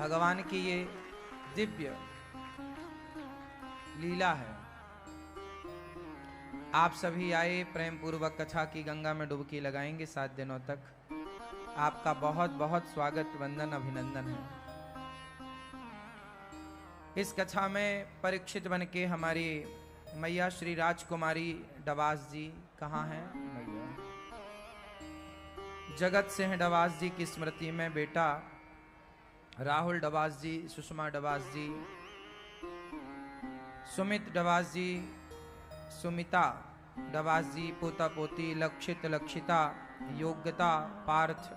भगवान की ये दिव्य लीला है। आप सभी आए, प्रेम पूर्वक कथा की गंगा में डुबकी लगाएंगे 7 दिनों तक। आपका बहुत बहुत स्वागत, वंदन, अभिनंदन है। इस कथा में परीक्षित बन के हमारी मैया श्री राजकुमारी डवास जी कहाँ हैं? मैया जगत सिंह डवास जी की स्मृति में बेटा राहुल डवास जी, सुषमा डवास जी, सुमित डवास जी, सुमिता डवास जी, पोता पोती, लक्षित लक्षिता, योग्यता, पार्थ,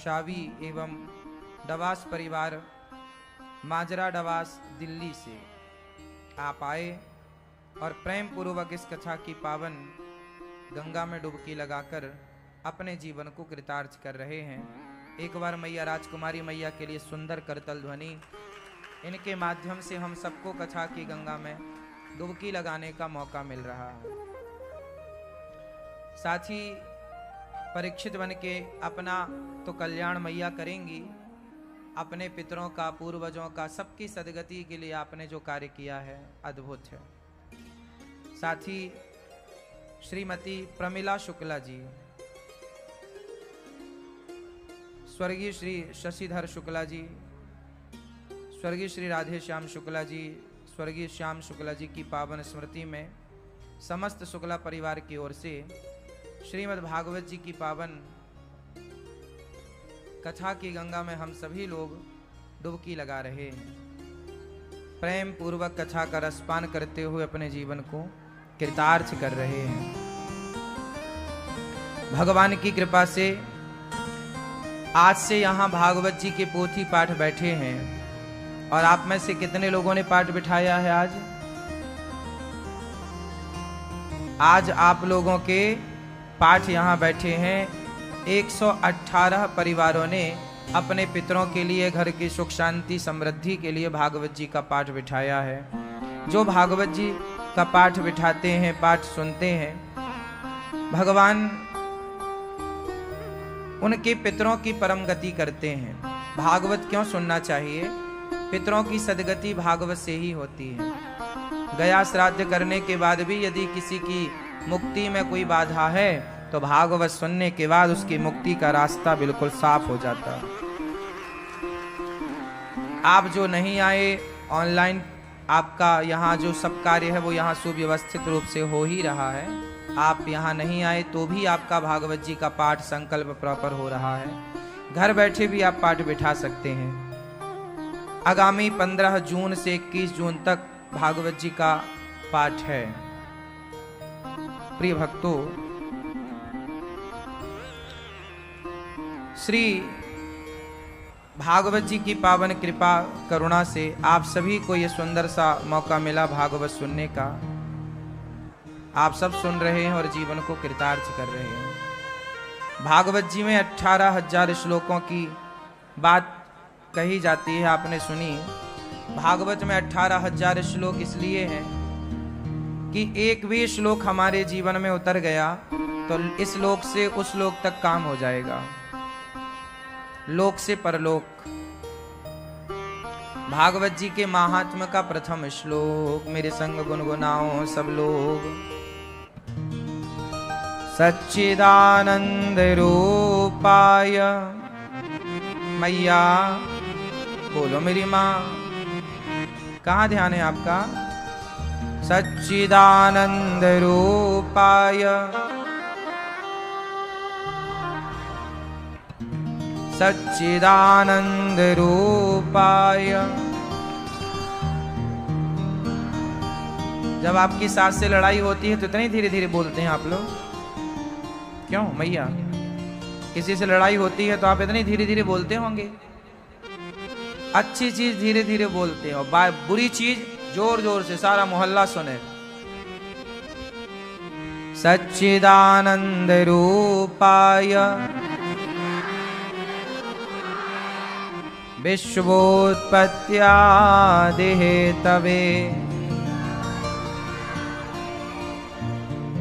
शावी एवं डवास परिवार माजरा डवास दिल्ली से आप आए और प्रेम पूर्वक इस कथा की पावन गंगा में डुबकी लगाकर अपने जीवन को कृतार्थ कर रहे हैं। एक बार मैया राजकुमारी मैया के लिए सुंदर करतल ध्वनि, इनके माध्यम से हम सबको कथा की गंगा में डुबकी लगाने का मौका मिल रहा है। साथ ही परीक्षित बन के अपना तो कल्याण मैया करेंगी, अपने पितरों का, पूर्वजों का, सबकी सदगति के लिए आपने जो कार्य किया है अद्भुत है। साथ ही श्रीमती प्रमिला शुक्ला जी, स्वर्गीय श्री शशिधर शुक्ला जी, स्वर्गीय श्री राधे श्याम शुक्ला जी, स्वर्गीय श्याम शुक्ला जी की पावन स्मृति में समस्त शुक्ला परिवार की ओर से श्रीमद् भागवत जी की पावन कथा की गंगा में हम सभी लोग डुबकी लगा रहे हैं। प्रेम पूर्वक कथा का रसपान करते हुए अपने जीवन को कृतार्थ कर रहे हैं। भगवान की कृपा से आज से यहाँ भागवत जी के पोथी पाठ बैठे हैं। और आप में से कितने लोगों ने पाठ बिठाया है? आज आप लोगों के पाठ यहाँ बैठे हैं। 118 परिवारों ने अपने पितरों के लिए, घर की सुख शांति समृद्धि के लिए भागवत जी का पाठ बिठाया है। जो भागवत जी का पाठ बिठाते हैं, पाठ सुनते हैं, भगवान उनके पितरों की परम गति करते हैं। भागवत क्यों सुनना चाहिए? पितरों की सदगति भागवत से ही होती है। गया श्राद्ध करने के बाद भी यदि किसी की मुक्ति में कोई बाधा है तो भागवत सुनने के बाद उसकी मुक्ति का रास्ता बिल्कुल साफ हो जाता है। आप जो नहीं आए, ऑनलाइन आपका यहाँ जो सब कार्य है वो यहाँ सुव्यवस्थित रूप से हो ही रहा है। आप यहाँ नहीं आए तो भी आपका भागवत जी का पाठ संकल्प प्रॉपर हो रहा है। घर बैठे भी आप पाठ बिठा सकते हैं। आगामी 15 जून से 21 जून तक भागवत जी का पाठ है। प्रिय भक्तों, श्री भागवत जी की पावन कृपा करुणा से आप सभी को ये सुंदर सा मौका मिला भागवत सुनने का। आप सब सुन रहे हैं और जीवन को कृतार्थ कर रहे हैं। भागवत जी में 18,000 श्लोकों की बात कही जाती है, आपने सुनी। भागवत में 18,000 श्लोक इसलिए हैं कि एक भी श्लोक हमारे जीवन में उतर गया तो इस लोक से उस लोक तक काम हो जाएगा, लोक से परलोक। भागवत जी के महात्म्य का प्रथम श्लोक, मेरे संग गुनगुनाओ सब लोग। सच्चिदानंद रूपाय, मैया बोलो मेरी माँ। कहाँ ध्यान है आपका? सच्चिदानंद रूपाय सच्चिदानंद रूपाय। जब आपकी सास से लड़ाई होती है तो इतनी धीरे धीरे बोलते हैं आप लोग, क्यों मैया? किसी से लड़ाई होती है तो आप इतनी धीरे धीरे बोलते होंगे। अच्छी चीज धीरे धीरे बोलते हो, बुरी चीज जोर जोर से सारा मोहल्ला सुने। सच्चिदानंद रूपाय विश्वोत्पत्त्यादिहेतवे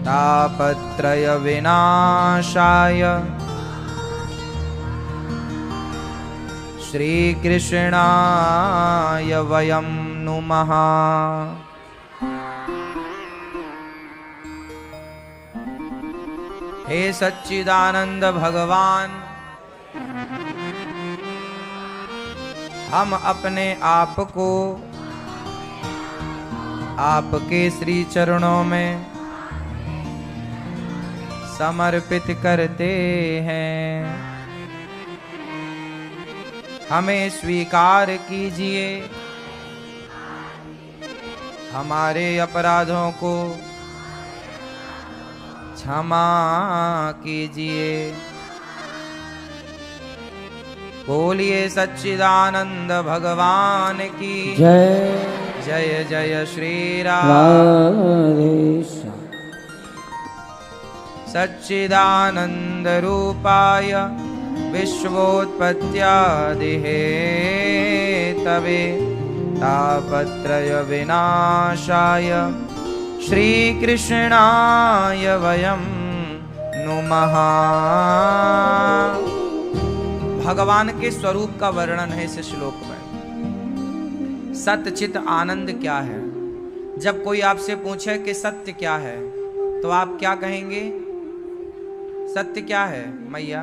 तापत्रय विनाशाय श्रीकृष्णाय वयं नुमः। हे सच्चिदानंद भगवान, हम अपने आप को आपके श्री चरणों में समर्पित करते हैं। हमें स्वीकार कीजिए, हमारे अपराधों को क्षमा कीजिए। बोलिए सच्चिदानंद भगवान की जय। जय जय श्री राम। सच्चिदानंद रूपाय विश्वोत्पत्त्यादिहेतवे तापत्रय विनाशाय श्रीकृष्णाय वयं नुमः। भगवान के स्वरूप का वर्णन है इस श्लोक में। सत्य चित आनंद क्या है? जब कोई आपसे पूछे कि सत्य क्या है तो आप क्या कहेंगे? सत्य क्या है मैया?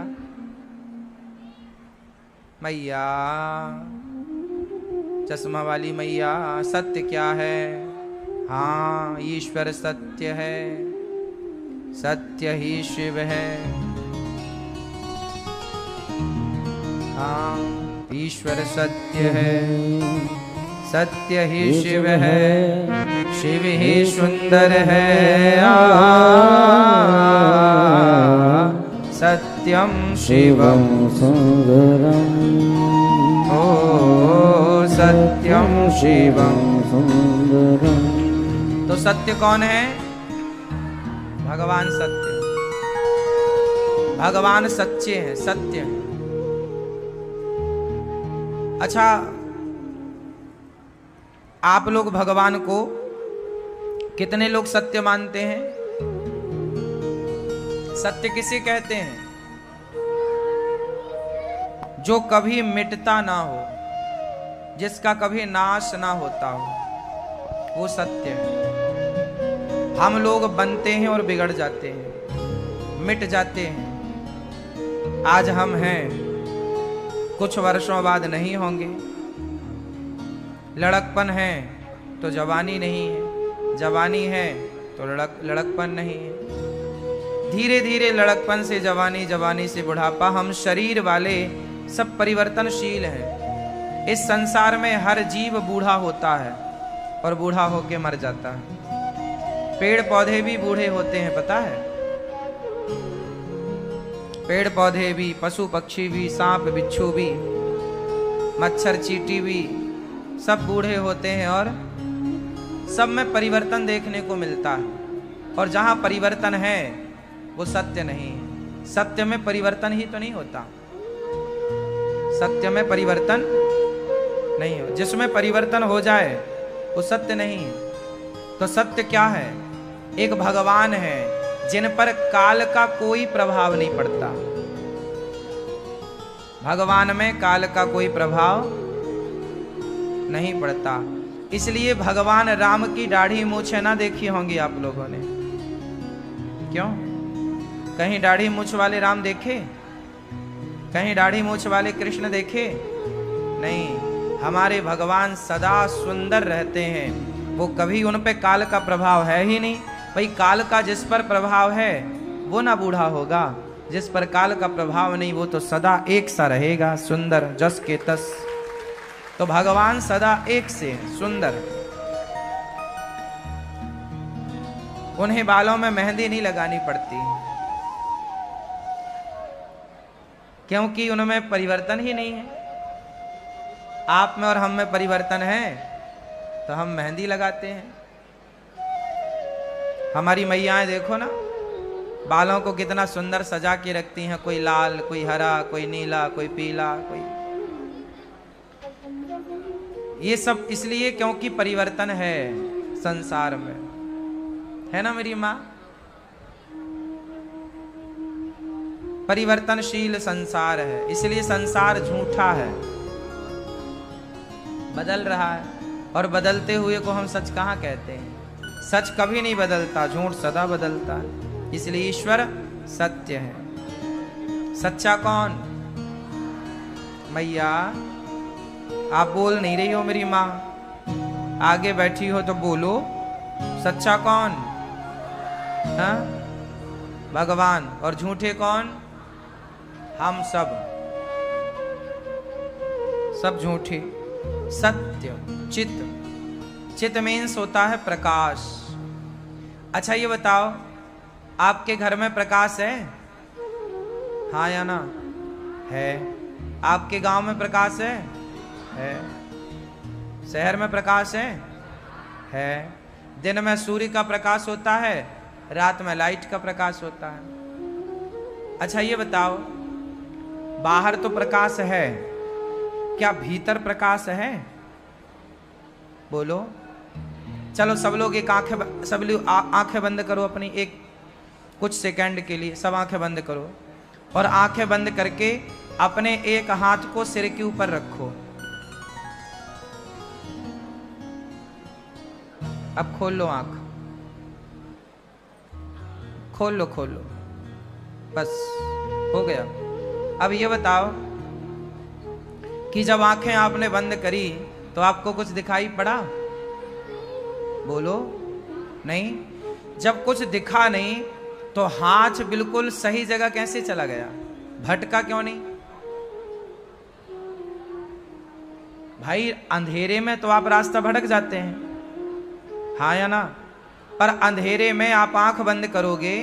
मैया, चश्मा वाली मैया, सत्य क्या है? हाँ, ईश्वर सत्य है, सत्य ही शिव है। हाँ, ईश्वर सत्य है, सत्य ही शिव है, शिव ही सुंदर है। सत्यम शिवम सुंदरम, ओ सत्यम शिवम सुंदरम। तो सत्य कौन है? भगवान सत्य। भगवान सच्चे हैं, सत्य हैं। अच्छा, आप लोग भगवान को कितने लोग सत्य मानते हैं? सत्य किसे कहते हैं? जो कभी मिटता ना हो, जिसका कभी नाश ना होता हो, वो सत्य है। हम लोग बनते हैं और बिगड़ जाते हैं, मिट जाते हैं। आज हम हैं, कुछ वर्षों बाद नहीं होंगे। लड़कपन है तो जवानी नहीं है, जवानी है तो लड़कपन नहीं है। धीरे धीरे लड़कपन से जवानी, जवानी से बुढ़ापा, हम शरीर वाले सब परिवर्तनशील हैं। इस संसार में हर जीव बूढ़ा होता है और बूढ़ा होके मर जाता है। पेड़ पौधे भी बूढ़े होते हैं, पता है? पेड़ पौधे भी, पशु पक्षी भी, सांप बिच्छू भी, मच्छर चींटी भी, सब बूढ़े होते हैं और सब में परिवर्तन देखने को मिलता है। और जहां परिवर्तन है वो सत्य नहीं है। सत्य में परिवर्तन ही तो नहीं होता, सत्य में परिवर्तन नहीं हो। जिसमें परिवर्तन हो जाए वो सत्य नहीं है। तो सत्य क्या है? एक भगवान है जिन पर काल का कोई प्रभाव नहीं पड़ता। भगवान में काल का कोई प्रभाव नहीं पड़ता। इसलिए भगवान राम की दाढ़ी मूछें ना देखी होंगी आप लोगों ने। क्यों? कहीं दाढ़ी मूछ वाले राम देखे? कहीं दाढ़ी मूछ वाले कृष्ण देखे? नहीं। हमारे भगवान सदा सुंदर रहते हैं, वो कभी उन पे काल का प्रभाव है ही नहीं। भाई, काल का जिस पर प्रभाव है वो ना बूढ़ा होगा, जिस पर काल का प्रभाव नहीं वो तो सदा एक सा रहेगा, सुंदर जस के तस। तो भगवान सदा एक से सुंदर। उन्हें बालों में मेहंदी नहीं लगानी पड़ती, क्योंकि उनमें परिवर्तन ही नहीं है। आप में और हम में परिवर्तन है तो हम मेहंदी लगाते हैं। हमारी मैयाएं देखो ना, बालों को कितना सुंदर सजा के रखती हैं। कोई लाल, कोई हरा, कोई नीला, कोई पीला, कोई। ये सब इसलिए क्योंकि परिवर्तन है संसार में, है ना मेरी माँ? परिवर्तनशील संसार है, इसलिए संसार झूठा है। बदल रहा है, और बदलते हुए को हम सच कहाँ कहते हैं? सच कभी नहीं बदलता, झूठ सदा बदलता है। इसलिए ईश्वर सत्य है। सच्चा कौन? मैया आप बोल नहीं रही हो, मेरी माँ आगे बैठी हो तो बोलो, सच्चा कौन? हाँ, भगवान। और झूठे कौन? हम सब झूठे। सत्य चित्त, चित्त मीन्स होता है प्रकाश। अच्छा ये बताओ, आपके घर में प्रकाश है? हाँ या ना? है। आपके गांव में प्रकाश है? है। शहर में प्रकाश है? है। दिन में सूर्य का प्रकाश होता है, रात में लाइट का प्रकाश होता है। अच्छा ये बताओ, बाहर तो प्रकाश है, क्या भीतर प्रकाश है? बोलो। चलो सब लोग एक आंखें बंद करो अपनी, एक कुछ सेकंड के लिए सब आंखें बंद करो, और आंखें बंद करके अपने एक हाथ को सिर के ऊपर रखो। अब खोल लो आंख, खोल लो बस हो गया। अब ये बताओ कि जब आंखें आपने बंद करी तो आपको कुछ दिखाई पड़ा? बोलो। नहीं। जब कुछ दिखा नहीं तो हाथ बिल्कुल सही जगह कैसे चला गया? भटका क्यों नहीं? भाई अंधेरे में तो आप रास्ता भटक जाते हैं, हाँ या ना? पर अंधेरे में आप आंख बंद करोगे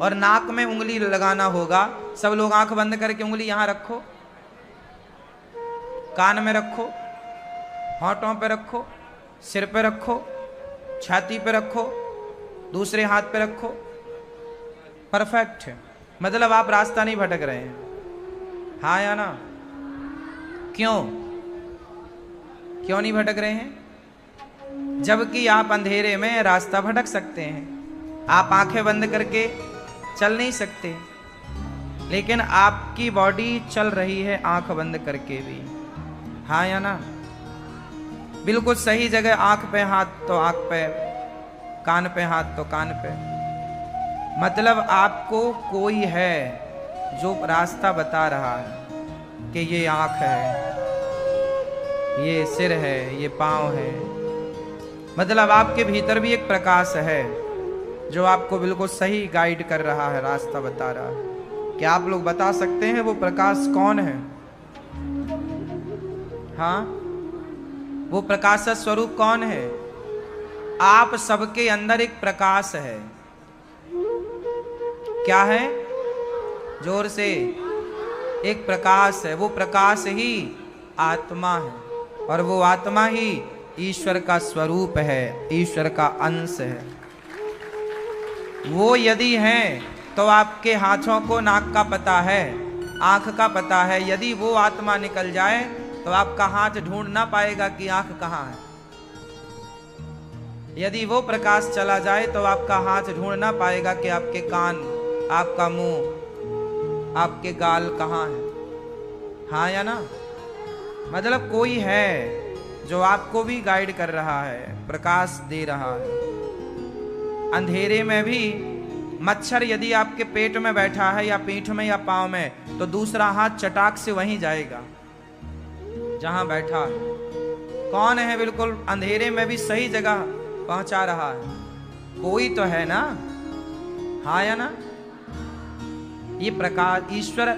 और नाक में उंगली लगाना होगा। सब लोग आंख बंद करके उंगली यहां रखो, कान में रखो, होंठों पे रखो, सिर पे रखो, छाती पे रखो, दूसरे हाथ पे रखो। परफेक्ट है, मतलब आप रास्ता नहीं भटक रहे हैं, हाँ या ना? क्यों नहीं भटक रहे हैं? जबकि आप अंधेरे में रास्ता भटक सकते हैं। आप आंखें बंद करके चल नहीं सकते, लेकिन आपकी बॉडी चल रही है आंख बंद करके भी, हाँ या ना? बिल्कुल सही जगह आंख पे हाथ तो आंख पे, कान पे हाथ तो कान पे। मतलब आपको कोई है जो रास्ता बता रहा है कि ये आंख है, ये सिर है, ये पांव है। मतलब आपके भीतर भी एक प्रकाश है जो आपको बिल्कुल सही गाइड कर रहा है, रास्ता बता रहा है। क्या आप लोग बता सकते हैं वो प्रकाश कौन है? हाँ, वो प्रकाश का स्वरूप कौन है? आप सबके अंदर एक प्रकाश है। क्या है? जोर से। एक प्रकाश है, वो प्रकाश ही आत्मा है, और वो आत्मा ही ईश्वर का स्वरूप है, ईश्वर का अंश है। वो यदि है तो आपके हाथों को नाक का पता है, आंख का पता है। यदि वो आत्मा निकल जाए तो आपका हाथ ढूंढ ना पाएगा कि आंख कहाँ है। यदि वो प्रकाश चला जाए तो आपका हाथ ढूंढ ना पाएगा कि आपके कान, आपका मुंह, आपके गाल कहाँ है, हाँ या ना? मतलब कोई है जो आपको भी गाइड कर रहा है, प्रकाश दे रहा है। अंधेरे में भी मच्छर यदि आपके पेट में बैठा है या पीठ में या पांव में, तो दूसरा हाथ चटाक से वहीं जाएगा जहां बैठा है। कौन है बिल्कुल अंधेरे में भी सही जगह पहुंचा रहा है? कोई तो है ना, हाँ या ना? ये प्रकाश ईश्वर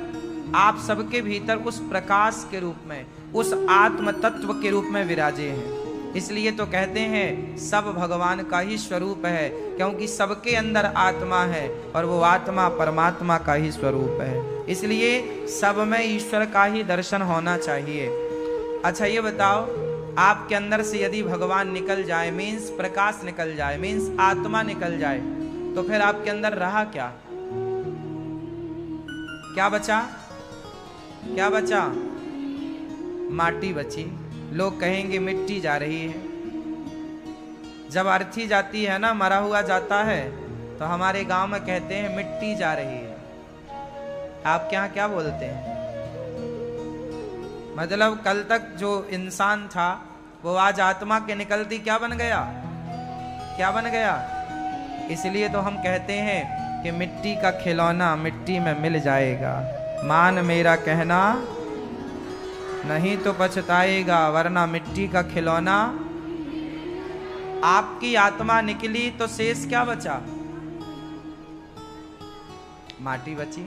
आप सबके भीतर उस प्रकाश के रूप में, उस आत्म तत्व के रूप में विराजे हैं। इसलिए तो कहते हैं सब भगवान का ही स्वरूप है, क्योंकि सबके अंदर आत्मा है और वो आत्मा परमात्मा का ही स्वरूप है। इसलिए सब में ईश्वर का ही दर्शन होना चाहिए। अच्छा ये बताओ, आपके अंदर से यदि भगवान निकल जाए, मीन्स प्रकाश निकल जाए, मीन्स आत्मा निकल जाए, तो फिर आपके अंदर रहा क्या? क्या बचा? क्या बचा? माटी बची। लोग कहेंगे मिट्टी जा रही है। जब अर्थी जाती है ना, मरा हुआ जाता है, तो हमारे गांव में कहते हैं मिट्टी जा रही है। आपके यहाँ क्या बोलते हैं? मतलब कल तक जो इंसान था वो आज आत्मा के निकलती क्या बन गया, क्या बन गया। इसलिए तो हम कहते हैं कि मिट्टी का खिलौना मिट्टी में मिल जाएगा, मान मेरा कहना नहीं तो पछताएगा, वरना मिट्टी का खिलौना। आपकी आत्मा निकली तो शेष क्या बचा, माटी बची।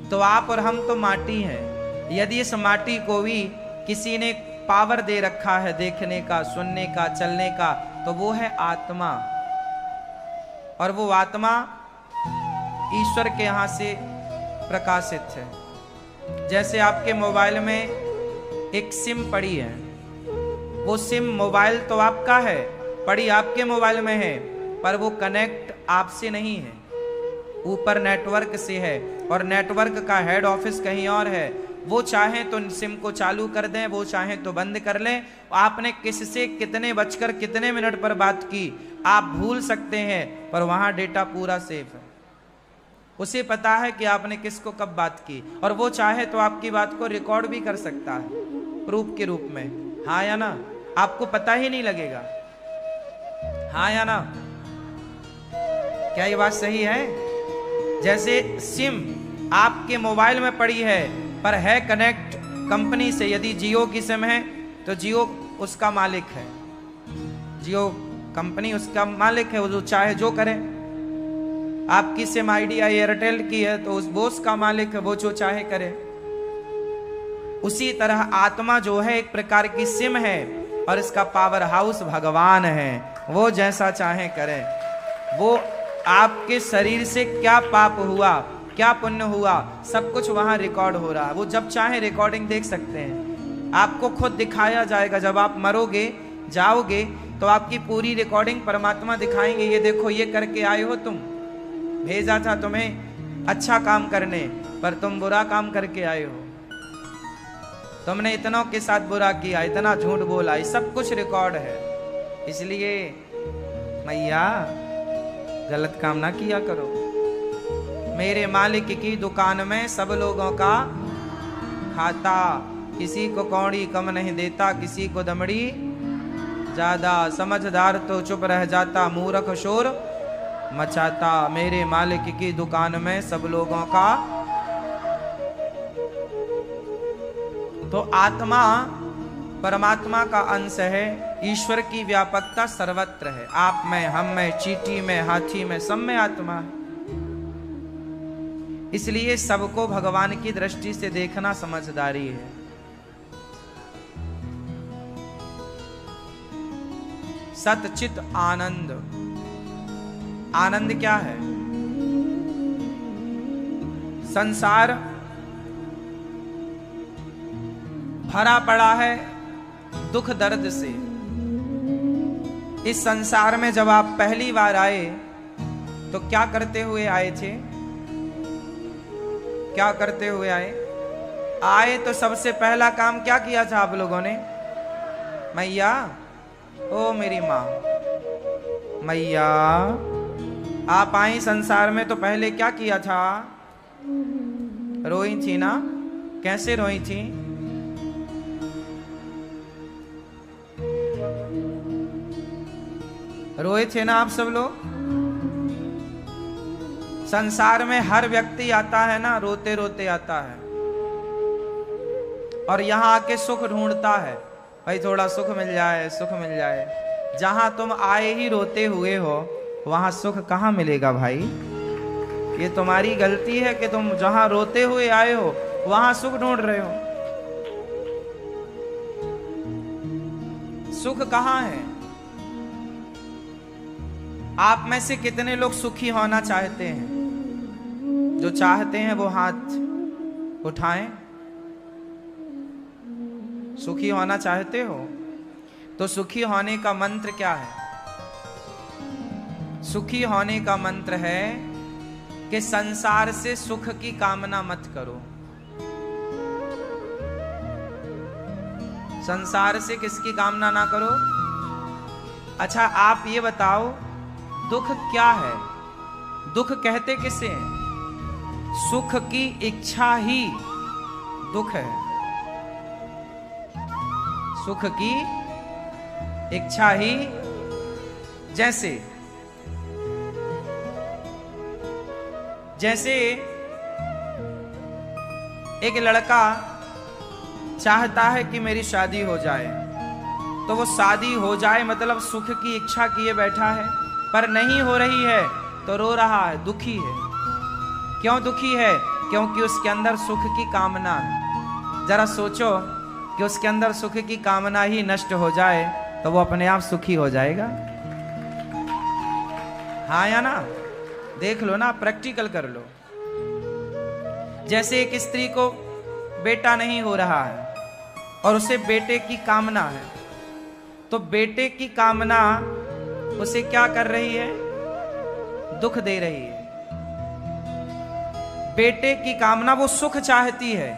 तो आप और हम तो माटी हैं। यदि इस माटी को भी किसी ने पावर दे रखा है देखने का, सुनने का, चलने का, तो वो है आत्मा। और वो आत्मा ईश्वर के यहां से प्रकाशित है। जैसे आपके मोबाइल में एक सिम पड़ी है, वो सिम मोबाइल तो आपका है, पड़ी आपके मोबाइल में है, पर वो कनेक्ट आपसे नहीं है, ऊपर नेटवर्क से है, और नेटवर्क का हेड ऑफिस कहीं और है। वो चाहे तो सिम को चालू कर दें, वो चाहे तो बंद कर लें। आपने किससे कितने बजकर कितने मिनट पर बात की आप भूल सकते हैं, पर वहां डेटा पूरा सेफ है। उसे पता है कि आपने किसको कब बात की, और वो चाहे तो आपकी बात को रिकॉर्ड भी कर सकता है प्रूफ के रूप में। हाँ या ना, आपको पता ही नहीं लगेगा। हाँ या ना, क्या ये बात सही है। जैसे सिम आपके मोबाइल में पड़ी है, पर है कनेक्ट कंपनी से। यदि जियो की सिम है तो जियो उसका मालिक है, जियो कंपनी उसका मालिक है, वो जो चाहे जो करे। आपकी सिम आइडिया एयरटेल की है तो वो उसका मालिक है, वो जो चाहे करे। उसी तरह आत्मा जो है एक प्रकार की सिम है, और इसका पावर हाउस भगवान है, वो जैसा चाहे करे। वो आपके शरीर से क्या पाप हुआ, क्या पुण्य हुआ, सब कुछ वहां रिकॉर्ड हो रहा है। वो जब चाहे रिकॉर्डिंग देख सकते हैं, आपको खुद दिखाया जाएगा। जब आप मरोगे जाओगे तो आपकी पूरी रिकॉर्डिंग परमात्मा दिखाएंगे, ये देखो ये करके आए हो तुम, भेजा था तुम्हें अच्छा काम करने, पर तुम बुरा काम करके आए हो, तुमने इतनों के साथ बुरा किया, इतना झूठ बोला, ये सब कुछ रिकॉर्ड है। इसलिए मैया गलत काम ना किया करो। मेरे मालिक की दुकान में सब लोगों का खाता, किसी को कौड़ी कम नहीं देता, किसी को दमड़ी ज्यादा। समझदार तो चुप रह जाता, मूर्ख शोर मचाता। मेरे मालिक की दुकान में सब लोगों का। तो आत्मा परमात्मा का अंश है। ईश्वर की व्यापकता सर्वत्र है, आप में, हम में, चींटी में, हाथी में, सब में आत्मा है। इसलिए सबको भगवान की दृष्टि से देखना समझदारी है। सतचित आनंद। आनंद क्या है? संसार भरा पड़ा है दुख दर्द से। इस संसार में जब आप पहली बार आए तो क्या करते हुए आए थे? क्या करते हुए आए? आए तो सबसे पहला काम क्या किया था आप लोगों ने? मैया, ओ मेरी माँ, मैया, आप आई संसार में तो पहले क्या किया था? रोई थी ना? कैसे रोई थी? रोए थे ना आप सब लोग? संसार में हर व्यक्ति आता है ना, रोते रोते आता है, और यहां आके सुख ढूंढता है, भाई थोड़ा सुख मिल जाए, सुख मिल जाए। जहां तुम आए ही रोते हुए हो, वहां सुख कहां मिलेगा भाई? ये तुम्हारी गलती है कि तुम जहां रोते हुए आए हो वहां सुख ढूंढ रहे हो। सुख कहां है? आप में से कितने लोग सुखी होना चाहते हैं? जो चाहते हैं वो हाथ उठाएं। सुखी होना चाहते हो? तो सुखी होने का मंत्र क्या है? सुखी होने का मंत्र है कि संसार से सुख की कामना मत करो। संसार से किसकी कामना ना करो? अच्छा आप ये बताओ, दुख क्या है? दुख कहते किसे हैं? सुख की इच्छा ही दुख है। सुख की इच्छा ही जैसे एक लड़का चाहता है कि मेरी शादी हो जाए, तो वो शादी हो जाए मतलब सुख की इच्छा किए बैठा है, पर नहीं हो रही है तो रो रहा है, दुखी है। क्यों दुखी है? क्योंकि उसके अंदर सुख की कामना है। जरा सोचो कि उसके अंदर सुख की कामना ही नष्ट हो जाए तो वो अपने आप सुखी हो जाएगा? हाँ या ना? देख लो ना, प्रैक्टिकल कर लो। जैसे एक स्त्री को बेटा नहीं हो रहा है और उसे बेटे की कामना है, तो बेटे की कामना उसे क्या कर रही है? दुख दे रही है। बेटे की कामना, वो सुख चाहती है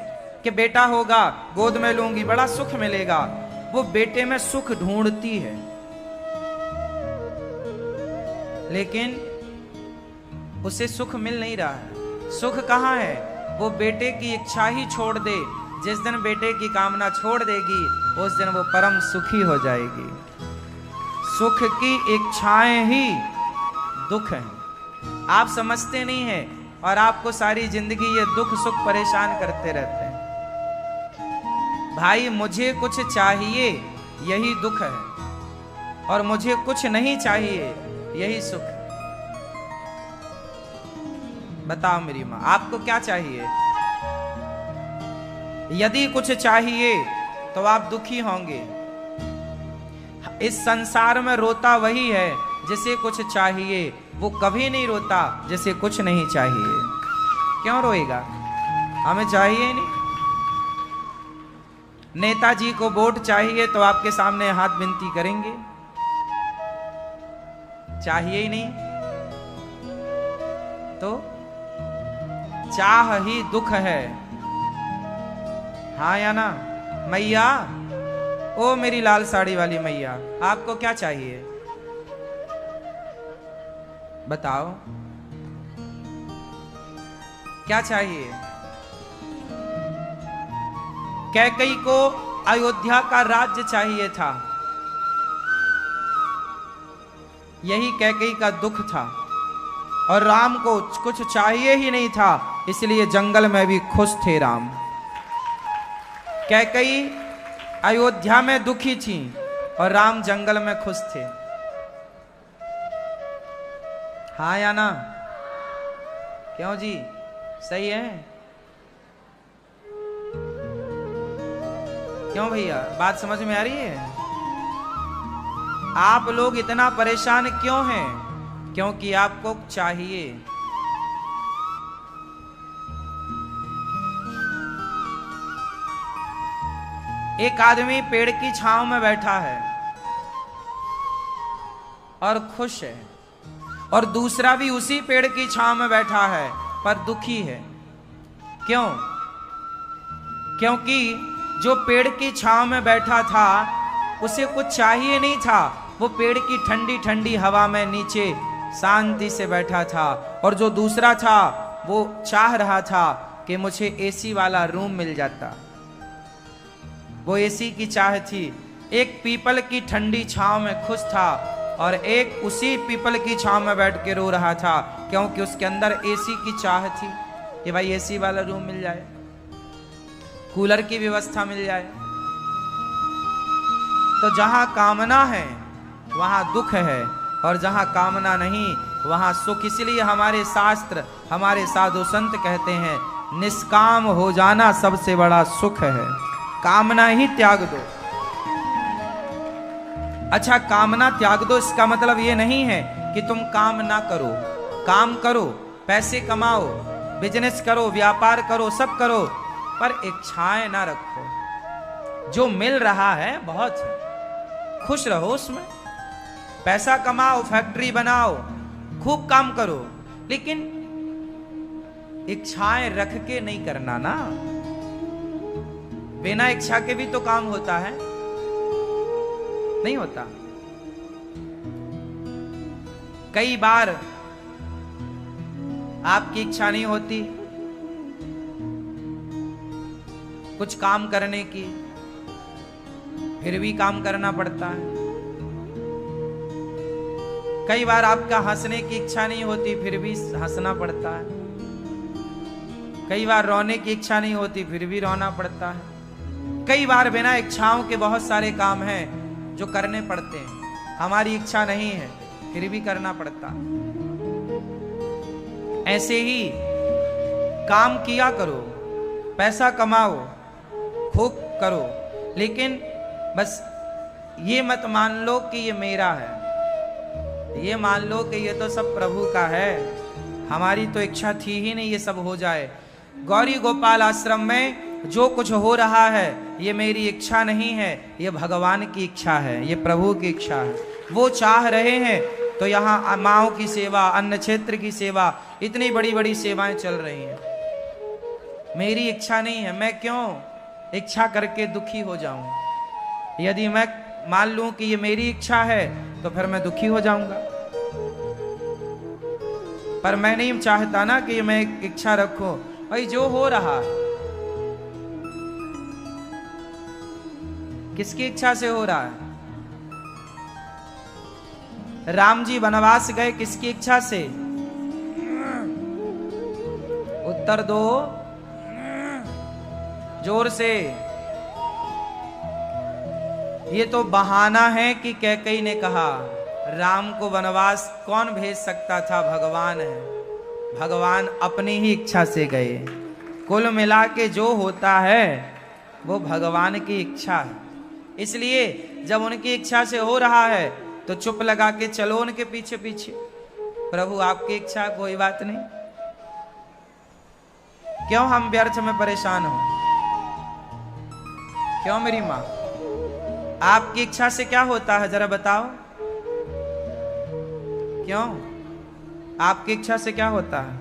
कि बेटा होगा, गोद में लूंगी, बड़ा सुख मिलेगा। वो बेटे में सुख ढूंढती है, लेकिन उसे सुख मिल नहीं रहा है। सुख कहाँ है? वो बेटे की इच्छा ही छोड़ दे। जिस दिन बेटे की कामना छोड़ देगी उस दिन वो परम सुखी हो जाएगी। सुख की इच्छाएं ही दुख हैं। आप समझते नहीं हैं और आपको सारी जिंदगी ये दुख सुख परेशान करते रहते हैं। भाई मुझे कुछ चाहिए यही दुख है, और मुझे कुछ नहीं चाहिए यही सुख है। बताओ मेरी माँ, आपको क्या चाहिए? यदि कुछ चाहिए तो आप दुखी होंगे। इस संसार में रोता वही है जिसे कुछ चाहिए, वो कभी नहीं रोता जिसे कुछ नहीं चाहिए। क्यों रोएगा? हमें चाहिए ही नहीं। नेताजी को वोट चाहिए तो आपके सामने हाथ विनती करेंगे? चाहिए ही नहीं तो चाह ही दुख है। हाँ या ना? मैया, ओ मेरी लाल साड़ी वाली मैया, आपको क्या चाहिए? बताओ क्या चाहिए? कैकेयी को अयोध्या का राज्य चाहिए था, यही कैकेयी का दुख था। और राम को कुछ चाहिए ही नहीं था, इसलिए जंगल में भी खुश थे राम। कैकेयी अयोध्या में दुखी थी और राम जंगल में खुश थे। हाँ या ना? क्यों जी, सही है? क्यों भैया, बात समझ में आ रही है? आप लोग इतना परेशान क्यों हैं? क्योंकि आपको चाहिए। एक आदमी पेड़ की छांव में बैठा है और खुश है, और दूसरा भी उसी पेड़ की छांव में बैठा है पर दुखी है। क्यों? क्योंकि जो पेड़ की छांव में बैठा था उसे कुछ चाहिए नहीं था, वो पेड़ की ठंडी ठंडी हवा में नीचे शांति से बैठा था। और जो दूसरा था वो चाह रहा था कि मुझे एसी वाला रूम मिल जाता, वो एसी की चाह थी। एक पीपल की ठंडी छांव में खुश था और एक उसी पीपल की छांव में बैठ के रो रहा था, क्योंकि उसके अंदर एसी की चाह थी कि भाई एसी वाला रूम मिल जाए, कूलर की व्यवस्था मिल जाए। तो जहां कामना है वहां दुख है, और जहां कामना नहीं वहां सुख। इसलिए हमारे शास्त्र, हमारे साधु संत कहते हैं, निष्काम हो जाना सबसे बड़ा सुख है। कामना ही त्याग दो। अच्छा, कामना त्याग दो इसका मतलब ये नहीं है कि तुम काम ना करो। काम करो, पैसे कमाओ, बिजनेस करो, व्यापार करो, सब करो, पर इच्छाएं ना रखो। जो मिल रहा है बहुत है, खुश रहो उसमें। पैसा कमाओ, फैक्ट्री बनाओ, खूब काम करो, लेकिन इच्छाएं रख के नहीं करना ना। बिना इच्छा के भी तो काम होता है, नहीं होता? कई बार आपकी इच्छा नहीं होती कुछ काम करने की, फिर भी काम करना पड़ता है। कई बार आपका हंसने की इच्छा नहीं होती फिर भी हंसना पड़ता है, कई बार रोने की इच्छा नहीं होती फिर भी रोना पड़ता है, कई बार बिना इच्छाओं के बहुत सारे काम हैं जो करने पड़ते हैं, हमारी इच्छा नहीं है फिर भी करना पड़ता। ऐसे ही काम किया करो, पैसा कमाओ, खूब करो, लेकिन बस ये मत मान लो कि ये मेरा है, ये मान लो कि ये तो सब प्रभु का है, हमारी तो इच्छा थी ही नहीं ये सब हो जाए। गौरी गोपाल आश्रम में जो कुछ हो रहा है ये मेरी इच्छा नहीं है, ये भगवान की इच्छा है, ये प्रभु की इच्छा है। वो चाह रहे हैं तो यहाँ माओं की सेवा, अन्न क्षेत्र की सेवा, इतनी बड़ी बड़ी सेवाएं चल रही हैं। मेरी इच्छा नहीं है, मैं क्यों इच्छा करके दुखी हो जाऊं। यदि मैं मान लूं कि ये मेरी इच्छा है तो फिर मैं दुखी हो जाऊंगा, पर मैं नहीं चाहता ना कि मैं इच्छा रखूं। भाई जो हो रहा है किसकी इच्छा से हो रहा है? राम जी वनवास गए किसकी इच्छा से? उत्तर दो जोर से। ये तो बहाना है कि कैकेयी ने कहा राम को वनवास कौन भेज सकता था, भगवान है, भगवान अपनी ही इच्छा से गए। कुल मिला के जो होता है वो भगवान की इच्छा है। इसलिए जब उनकी इच्छा से हो रहा है तो चुप लगा के चलो उनके पीछे पीछे। प्रभु आपकी इच्छा, कोई बात नहीं, क्यों हम व्यर्थ में परेशान हो? क्यों मेरी माँ, आपकी इच्छा से क्या होता है जरा बताओ? क्यों आपकी इच्छा से क्या होता है?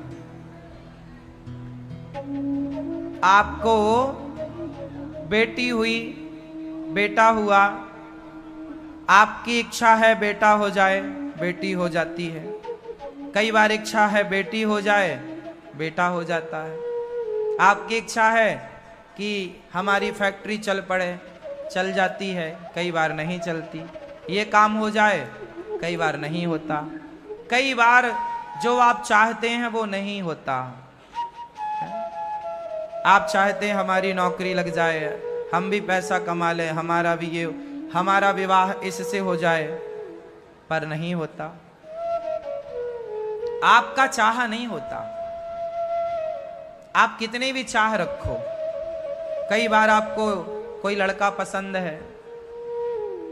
आपको बेटी हुई, बेटा हुआ, आपकी इच्छा है बेटा हो जाए, बेटी हो जाती है। कई बार इच्छा है बेटी हो जाए, बेटा हो जाता है। आपकी इच्छा है कि हमारी फैक्ट्री चल पड़े, चल जाती है, कई बार नहीं चलती। ये काम हो जाए, कई बार नहीं होता। कई बार जो आप चाहते हैं वो नहीं होता। आप चाहते हैं हमारी नौकरी लग जाए, हम भी पैसा कमा लें, हमारा भी ये, हमारा विवाह इससे हो जाए, पर नहीं होता। आपका चाह नहीं होता। आप कितने भी चाह रखो, कई बार आपको कोई लड़का पसंद है,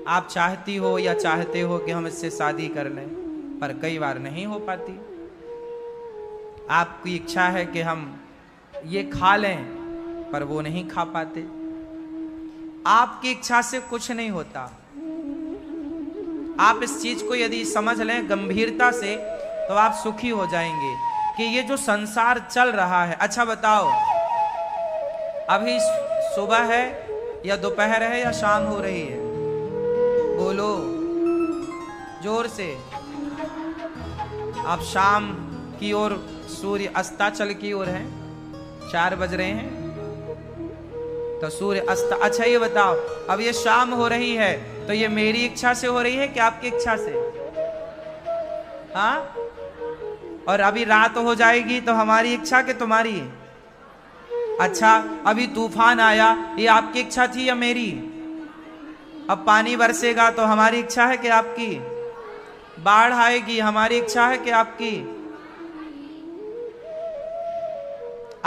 आप चाहती हो या चाहते हो कि हम इससे शादी कर लें, पर कई बार नहीं हो पाती। आपकी इच्छा है कि हम ये खा लें, पर वो नहीं खा पाते। आपकी इच्छा से कुछ नहीं होता। आप इस चीज को यदि समझ लें गंभीरता से तो आप सुखी हो जाएंगे कि ये जो संसार चल रहा है। अच्छा बताओ, अभी सुबह है या दोपहर है या शाम हो रही है? बोलो जोर से। आप शाम की ओर, सूर्य अस्ताचल की ओर है, 4 बज रहे हैं तो सूर्य अस्त। अच्छा ये बताओ, अब ये शाम हो रही है तो ये मेरी इच्छा से हो रही है कि आपकी इच्छा से? हाँ? और अभी रात हो जाएगी तो हमारी इच्छा कि तुम्हारी? अच्छा अभी तूफान आया, ये आपकी इच्छा थी या मेरी? अब पानी बरसेगा तो हमारी इच्छा है कि आपकी? बाढ़ आएगी, हमारी इच्छा है कि आपकी?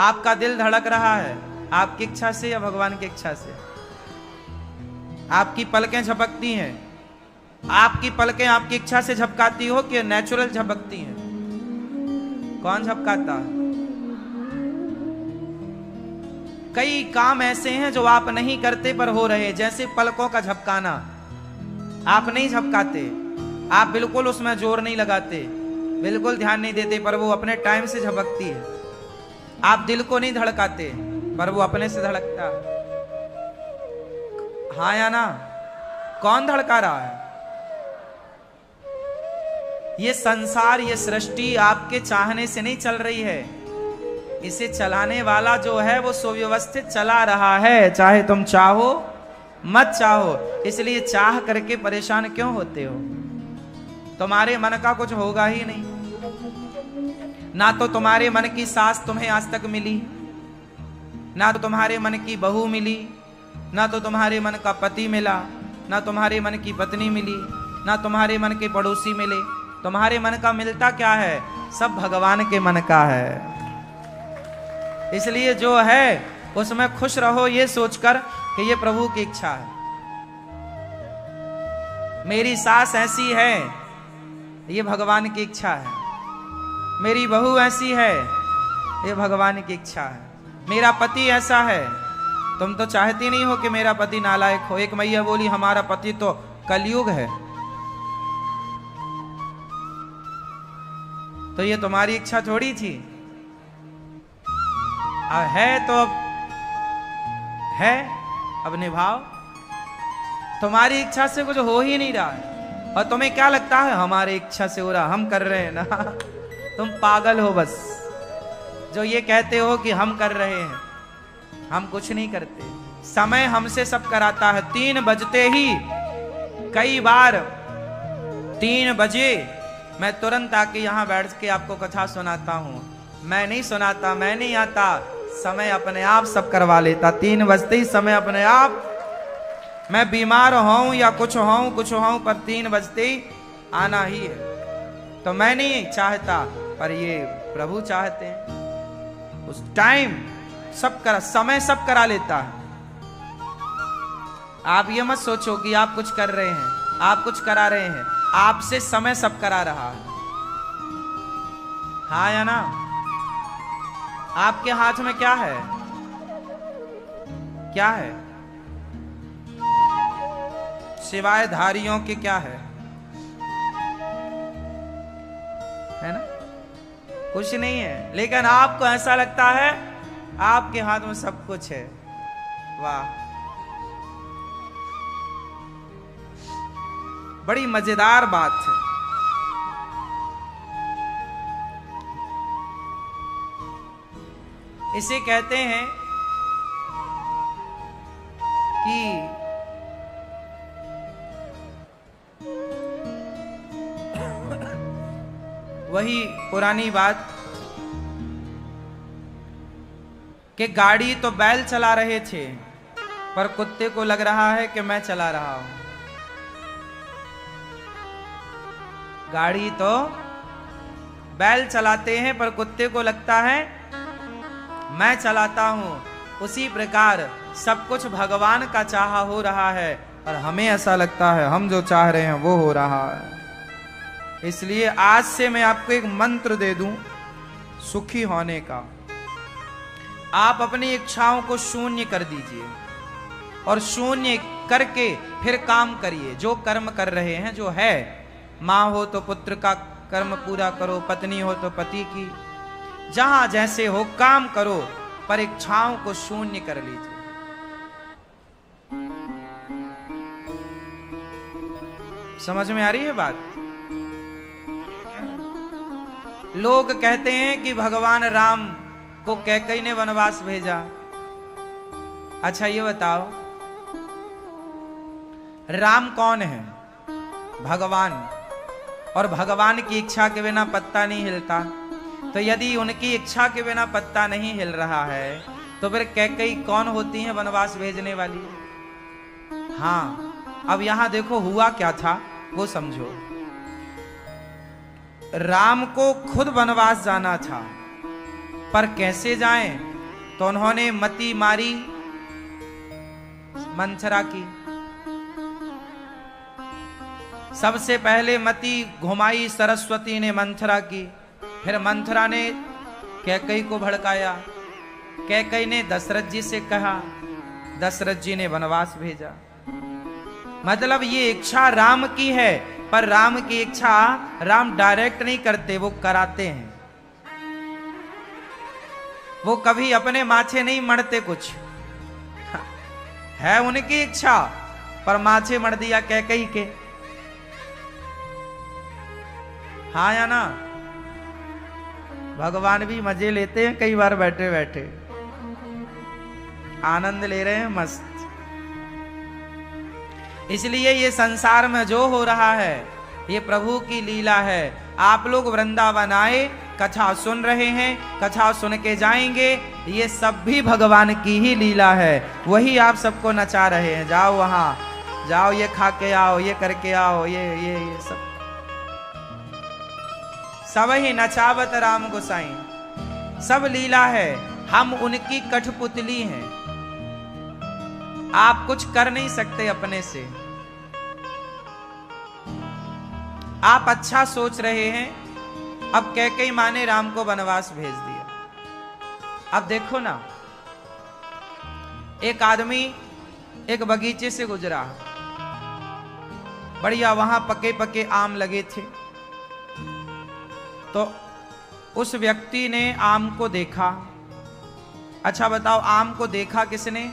आपका दिल धड़क रहा है, आपकी इच्छा से या भगवान की इच्छा से? आपकी पलकें झपकती हैं, आपकी पलकें आपकी इच्छा से झपकाती हो कि नेचुरल झपकती हैं? कौन झपकाता है? कई काम ऐसे हैं जो आप नहीं करते पर हो रहे, जैसे पलकों का झपकाना। आप नहीं झपकाते, आप बिल्कुल उसमें जोर नहीं लगाते, बिल्कुल ध्यान नहीं देते, पर वो अपने टाइम से झपकती है। आप दिल को नहीं धड़काते पर वो अपने से धड़कता है। हाँ या ना? कौन धड़का रहा है? ये संसार, ये सृष्टि आपके चाहने से नहीं चल रही है, इसे चलाने वाला जो है वो सुव्यवस्थित चला रहा है, चाहे तुम चाहो मत चाहो। इसलिए चाह करके परेशान क्यों होते हो? तुम्हारे मन का कुछ होगा ही नहीं। ना तो तुम्हारे मन की सास तुम्हें आज तक मिली, ना तो तुम्हारे मन की बहू मिली, ना तो तुम्हारे मन का पति मिला, ना तुम्हारे मन की पत्नी मिली, ना तुम्हारे मन के पड़ोसी मिले। तुम्हारे मन का मिलता क्या है? सब भगवान के मन का है। इसलिए जो है उसमें खुश रहो, ये सोचकर कि ये प्रभु की इच्छा है। मेरी सास ऐसी है, ये भगवान की इच्छा है। मेरी बहू ऐसी है, ये भगवान की इच्छा है। मेरा पति ऐसा है। तुम तो चाहती नहीं हो कि मेरा पति नालायक हो। एक मैया बोली, हमारा पति तो कलयुग है। तो ये तुम्हारी इच्छा थोड़ी थी। अब है तो अब है, अब निभाओ। तुम्हारी इच्छा से कुछ हो ही नहीं रहा है, और तुम्हें क्या लगता है हमारी इच्छा से हो रहा, हम कर रहे हैं ना। तुम पागल हो बस, जो ये कहते हो कि हम कर रहे हैं। हम कुछ नहीं करते। समय हमसे सब कराता है। 3 बजते ही, कई बार 3 बजे मैं तुरंत आके यहाँ बैठ के आपको कथा सुनाता हूँ। मैं नहीं सुनाता, मैं नहीं आता, समय अपने आप सब करवा लेता। 3 बजते ही समय अपने आप, मैं बीमार हूं या कुछ हूं, पर 3 बजते ही आना ही है। तो मैं नहीं चाहता, पर ये प्रभु चाहते हैं। उस टाइम सब करा, समय सब करा लेता है। आप ये मत सोचो कि आप कुछ कर रहे हैं, आप कुछ करा रहे हैं। आपसे समय सब करा रहा है। हाँ या ना? आपके हाथ में क्या है? क्या है? सिवाय धारियों के क्या है? है ना? कुछ नहीं है। लेकिन आपको ऐसा लगता है आपके हाथ में सब कुछ है। वाह, बड़ी मजेदार बात है। इसे कहते हैं कि वही पुरानी बात कि गाड़ी तो बैल चला रहे थे, पर कुत्ते को लग रहा है कि मैं चला रहा हूं। गाड़ी तो बैल चलाते हैं, पर कुत्ते को लगता है मैं चलाता हूं। उसी प्रकार सब कुछ भगवान का चाहा हो रहा है, और हमें ऐसा लगता है हम जो चाह रहे हैं वो हो रहा है। इसलिए आज से मैं आपको एक मंत्र दे दूं सुखी होने का। आप अपनी इच्छाओं को शून्य कर दीजिए, और शून्य करके फिर काम करिए। जो कर्म कर रहे हैं, जो है, माँ हो तो पुत्र का कर्म पूरा करो, पत्नी हो तो पति की, जहां जैसे हो काम करो, पर इच्छाओं को शून्य कर लीजिए। समझ में आ रही है बात? लोग कहते हैं कि भगवान राम को कैकेयी ने वनवास भेजा। अच्छा ये बताओ, राम कौन है? भगवान। और भगवान की इच्छा के बिना पत्ता नहीं हिलता। तो यदि उनकी इच्छा के बिना पत्ता नहीं हिल रहा है, तो फिर कैकेयी कौन होती है वनवास भेजने वाली? हाँ, अब यहां देखो हुआ क्या था वो समझो। राम को खुद वनवास जाना था, पर कैसे जाएं? तो उन्होंने मति मारी मंथरा की। सबसे पहले मति घुमाई सरस्वती ने मंथरा की, फिर मंथरा ने कैकेयी को भड़काया। कैकेयी ने दशरथ जी से कहा, दशरथ जी ने वनवास भेजा। मतलब ये इच्छा राम की है, पर राम की इच्छा राम डायरेक्ट नहीं करते, वो कराते हैं। वो कभी अपने माथे नहीं मढ़ते कुछ। है उनकी इच्छा, पर माथे मढ़ दिया कैकेयी के। हाँ या ना? भगवान भी मजे लेते हैं कई बार, बैठे बैठे आनंद ले रहे हैं, मस्त। इसलिए ये संसार में जो हो रहा है, ये प्रभु की लीला है। आप लोग वृंदावन आए, कथा सुन रहे हैं, कथा सुन के जाएंगे, ये सब भी भगवान की ही लीला है। वही आप सबको नचा रहे हैं, जाओ वहां, जाओ ये खा के आओ, ये करके आओ, ये सब ही नचावत राम गोसाई, सब लीला है। हम उनकी कठपुतली हैं, आप कुछ कर नहीं सकते अपने से। आप अच्छा सोच रहे हैं, अब कैकेयी माँ ने राम को वनवास भेज दिया। अब देखो ना, एक आदमी एक बगीचे से गुजरा, बढ़िया वहां पके पके आम लगे थे, तो उस व्यक्ति ने आम को देखा। अच्छा बताओ, आम को देखा किसने?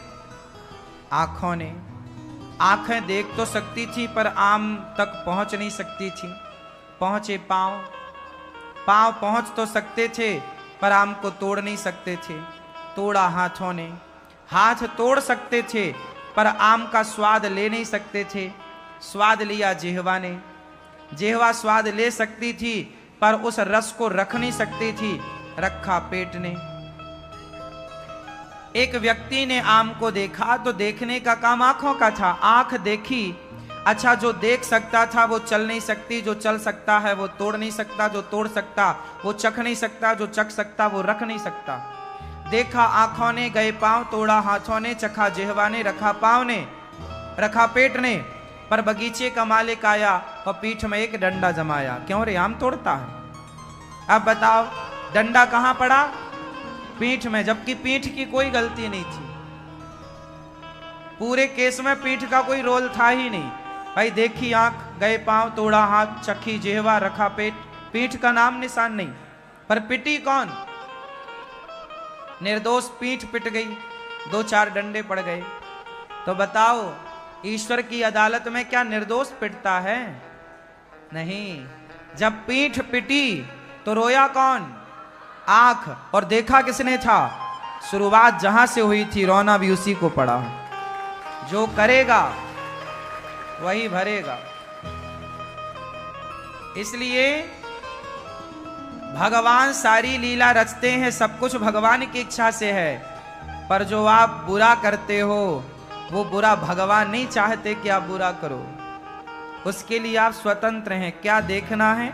आंखों ने। आंखें देख तो सकती थी पर आम तक पहुंच नहीं सकती थी। पहुंचे पांव, पांव पहुंच तो सकते थे पर आम को तोड़ नहीं सकते थे। तोड़ा हाथों ने, हाथ तोड़ सकते थे पर आम का स्वाद ले नहीं सकते थे। स्वाद लिया जिह्वा ने, जिह्वा स्वाद ले सकती थी पर उस रस को रख नहीं सकती थी, रखा पेट ने। एक व्यक्ति ने आम को देखा तो देखने का काम आंखों का था, आंख देखी। अच्छा, जो देख सकता था वो चल नहीं सकती, जो चल सकता है वो तोड़ नहीं सकता, जो तोड़ सकता वो चख नहीं सकता, जो चख सकता वो रख नहीं सकता। देखा आंखों ने, गए पांव, तोड़ा हाथों ने, चखा जिह्वा ने, रखा पांव ने, रखा पेट ने। पर बगीचे का मालिक आया और पीठ में एक डंडा जमाया। क्यों रे, आम तोड़ता है? अब बताओ, डंडा कहां पड़ा? पीठ में, जबकि पीठ की कोई गलती नहीं थी। पूरे केस में पीठ का कोई रोल था ही नहीं। भाई देखी आंख, गए पांव, तोड़ा हाथ, चखी जिह्वा, रखा पेट, पीठ का नाम निशान नहीं। पर पिटी कौन? निर्दोष पीठ पिट गई, दो चार डंडे पड़ गए। तो बताओ, ईश्वर की अदालत में क्या निर्दोष पिटता है? नहीं। जब पीठ पिटी तो रोया कौन? आंख। और देखा किसने था? शुरुआत जहां से हुई थी रोना भी उसी को पड़ा। जो करेगा वही भरेगा। इसलिए भगवान सारी लीला रचते हैं, सब कुछ भगवान की इच्छा से है। पर जो आप बुरा करते हो वो बुरा भगवान नहीं चाहते कि आप बुरा करो। उसके लिए आप स्वतंत्र हैं, क्या देखना है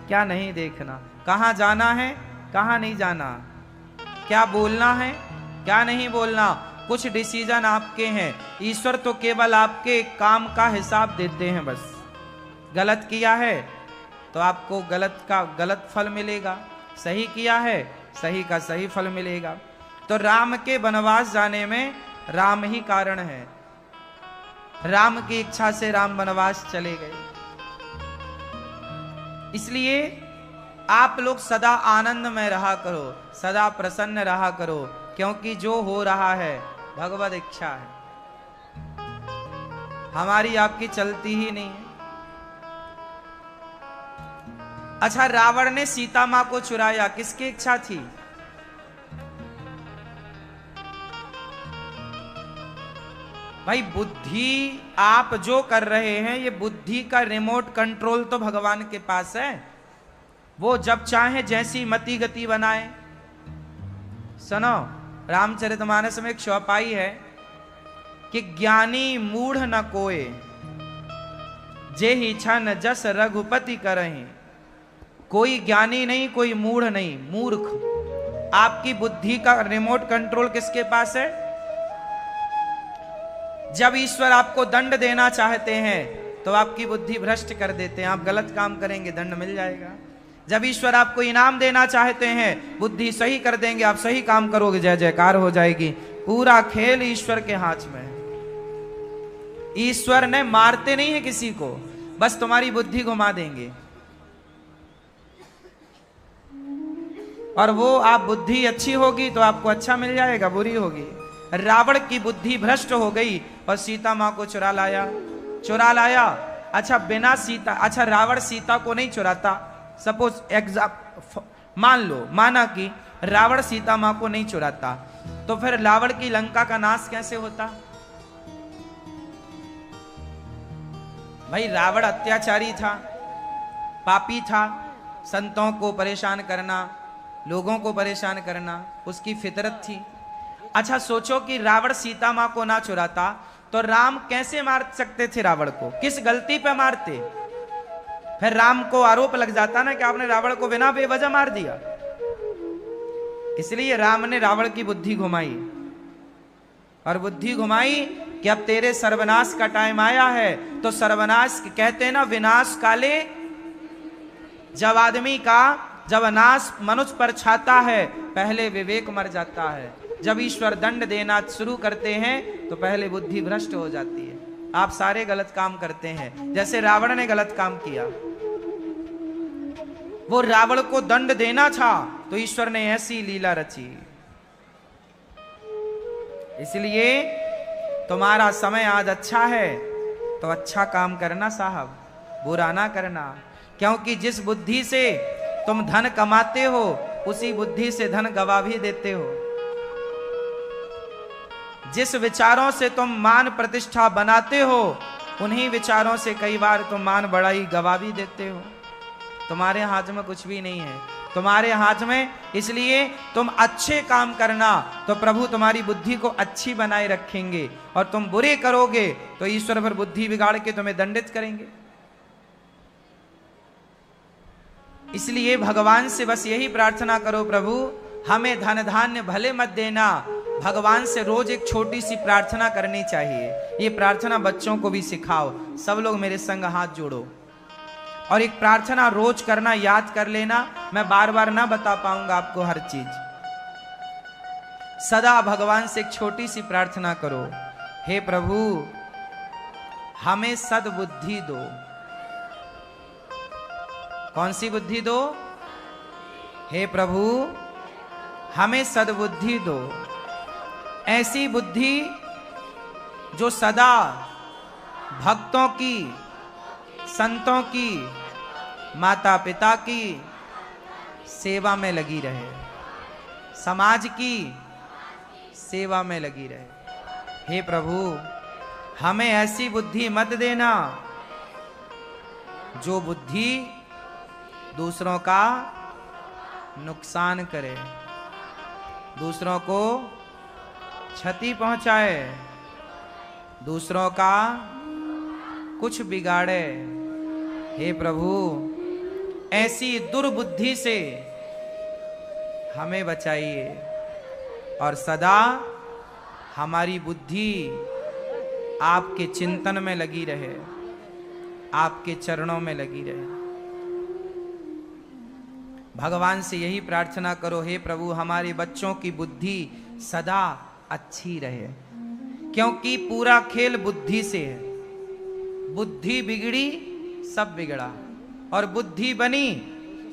क्या नहीं देखना, कहां जाना है कहां नहीं जाना, क्या बोलना है क्या नहीं बोलना, कुछ डिसीजन आपके हैं। ईश्वर तो केवल आपके काम का हिसाब देते हैं बस। गलत किया है तो आपको गलत का गलत फल मिलेगा, सही किया है सही का सही फल मिलेगा। तो राम के वनवास जाने में राम ही कारण है। राम की इच्छा से राम वनवास चले गए। इसलिए आप लोग सदा आनंद में रहा करो, सदा प्रसन्न रहा करो, क्योंकि जो हो रहा है भगवत इच्छा है, हमारी आपकी चलती ही नहीं है। अच्छा, रावण ने सीता मां को चुराया, किसकी इच्छा थी? भाई बुद्धि आप जो कर रहे हैं, ये बुद्धि का रिमोट कंट्रोल तो भगवान के पास है। वो जब चाहे जैसी मति गति बनाए। सुनो, रामचरितमानस में एक चौपाई है कि ज्ञानी मूढ़ न कोय, जे ही छन जस रघुपति करहि। कोई ज्ञानी नहीं, कोई मूढ़ नहीं, मूर्ख। आपकी बुद्धि का रिमोट कंट्रोल किसके पास है? जब ईश्वर आपको दंड देना चाहते हैं तो आपकी बुद्धि भ्रष्ट कर देते हैं, आप गलत काम करेंगे दंड मिल जाएगा। जब ईश्वर आपको इनाम देना चाहते हैं, बुद्धि सही कर देंगे, आप सही काम करोगे, जय जयकार हो जाएगी। पूरा खेल ईश्वर के हाथ में है। ईश्वर ने मारते नहीं है किसी को, बस तुम्हारी बुद्धि घुमा देंगे। और वो आप बुद्धि अच्छी होगी तो आपको अच्छा मिल जाएगा, बुरी होगी। रावण की बुद्धि भ्रष्ट हो गई और सीता मां को चुरा लाया। अच्छा, बिना सीता, अच्छा रावण सीता को नहीं चुराता, सपोज मान लो, माना कि रावण सीता मां को नहीं चुराता, तो फिर रावण की लंका का नाश कैसे होता? भाई रावण अत्याचारी था, पापी था, संतों को परेशान करना, लोगों को परेशान करना उसकी फितरत थी। अच्छा सोचो कि रावण सीता मां को ना चुराता तो राम कैसे मार सकते थे रावण को, किस गलती पे मारते? फिर राम को आरोप लग जाता ना कि आपने रावण को बिना बेवजह मार दिया। इसलिए राम ने रावण की बुद्धि घुमाई, और बुद्धि घुमाई कि अब तेरे सर्वनाश का टाइम आया है। तो सर्वनाश कहते हैं ना, विनाश काले, जब नाश मनुष्य पर छाता है पहले विवेक मर जाता है। जब ईश्वर दंड देना शुरू करते हैं तो पहले बुद्धि भ्रष्ट हो जाती है। आप सारे गलत काम करते हैं, जैसे रावण ने गलत काम किया। वो रावण को दंड देना था तो ईश्वर ने ऐसी लीला रची। इसलिए तुम्हारा समय आज अच्छा है तो अच्छा काम करना साहब, बुरा ना करना। क्योंकि जिस बुद्धि से तुम धन कमाते हो उसी बुद्धि से धन गवा भी देते हो। जिस विचारों से तुम मान प्रतिष्ठा बनाते हो उन्हीं विचारों से कई बार तुम मान बढ़ाई गवा भी देते हो। तुम्हारे हाथ में कुछ भी नहीं है, तुम्हारे हाथ में। इसलिए तुम अच्छे काम करना तो प्रभु तुम्हारी बुद्धि को अच्छी बनाए रखेंगे, और तुम बुरे करोगे तो ईश्वर पर बुद्धि बिगाड़ के तुम्हें दंडित करेंगे। इसलिए भगवान से बस यही प्रार्थना करो, प्रभु हमें धन धान्य भले मत देना। भगवान से रोज एक छोटी सी प्रार्थना करनी चाहिए। ये प्रार्थना बच्चों को भी सिखाओ। सब लोग मेरे संग हाथ जोड़ो और एक प्रार्थना रोज करना, याद कर लेना। मैं बार बार ना बता पाऊंगा आपको हर चीज। सदा भगवान से एक छोटी सी प्रार्थना करो, हे प्रभु हमें सद्बुद्धि दो। कौन सी बुद्धि दो? हे प्रभु हमें सद्बुद्धि दो, ऐसी बुद्धि जो सदा भक्तों की, संतों की, माता पिता की सेवा में लगी रहे, समाज की सेवा में लगी रहे। हे प्रभु हमें ऐसी बुद्धि मत देना जो बुद्धि दूसरों का नुकसान करे, दूसरों को क्षति पहुंचाए, दूसरों का कुछ बिगाड़े। हे प्रभु ऐसी दुर्बुद्धि से हमें बचाइए और सदा हमारी बुद्धि आपके चिंतन में लगी रहे, आपके चरणों में लगी रहे। भगवान से यही प्रार्थना करो, हे प्रभु हमारे बच्चों की बुद्धि सदा अच्छी रहे, क्योंकि पूरा खेल बुद्धि से है। बुद्धि बिगड़ी सब बिगड़ा, और बुद्धि बनी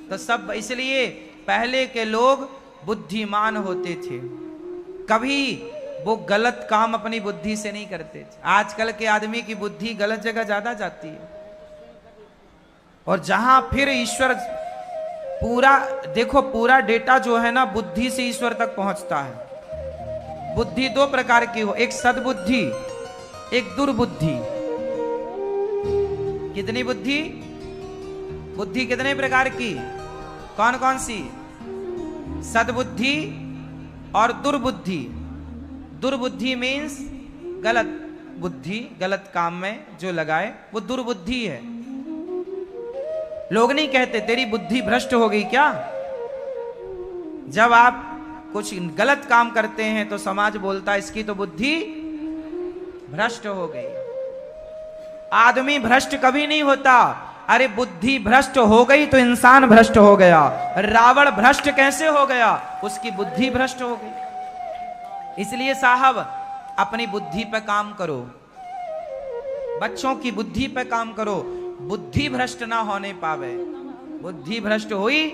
तो सब। इसलिए पहले के लोग बुद्धिमान होते थे, कभी वो गलत काम अपनी बुद्धि से नहीं करते थे। आजकल के आदमी की बुद्धि गलत जगह ज्यादा जाती है, और जहां फिर ईश्वर पूरा देखो, पूरा डेटा जो है ना बुद्धि से ईश्वर तक पहुंचता है। बुद्धि दो प्रकार की हो, एक सद्बुद्धि, एक दुर्बुद्धि। कितनी बुद्धि? बुद्धि कितने प्रकार की? कौन कौन सी? सद्बुद्धि और दुर्बुद्धि। दुर्बुद्धि मीन्स गलत बुद्धि, गलत काम में जो लगाए वो दुर्बुद्धि है। लोग नहीं कहते तेरी बुद्धि भ्रष्ट हो गई क्या? जब आप कुछ गलत काम करते हैं तो समाज बोलता है इसकी तो बुद्धि भ्रष्ट हो गई। आदमी भ्रष्ट कभी नहीं होता। अरे बुद्धि भ्रष्ट हो गई तो इंसान भ्रष्ट हो गया। रावण भ्रष्ट कैसे हो गया? उसकी बुद्धि भ्रष्ट हो गई। इसलिए साहब अपनी बुद्धि पे काम करो, बच्चों की बुद्धि पे काम करो, बुद्धि भ्रष्ट ना होने पावे। बुद्धि भ्रष्ट हुई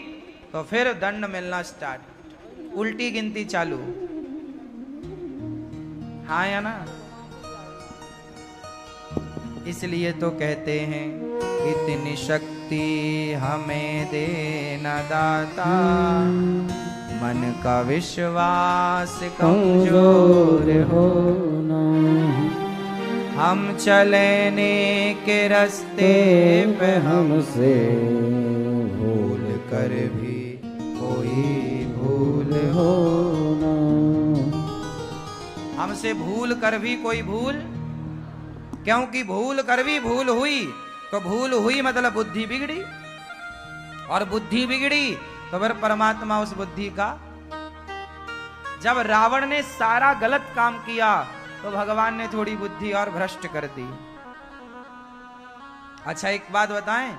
तो फिर दंड मिलना स्टार्ट, उल्टी गिनती चालू। हाँ या ना? इसलिए तो कहते हैं इतनी शक्ति हमें देना दाता, मन का विश्वास कमजोर हो। हम चलेने के रास्ते पे हमसे भूल कर भी कोई भूल हो ना। हमसे भूल कर भी कोई भूल, क्योंकि भूल कर भी भूल हुई तो भूल हुई मतलब बुद्धि बिगड़ी, और बुद्धि बिगड़ी तो फिर परमात्मा उस बुद्धि का। जब रावण ने सारा गलत काम किया तो भगवान ने थोड़ी बुद्धि और भ्रष्ट कर दी। अच्छा एक बात बताएं,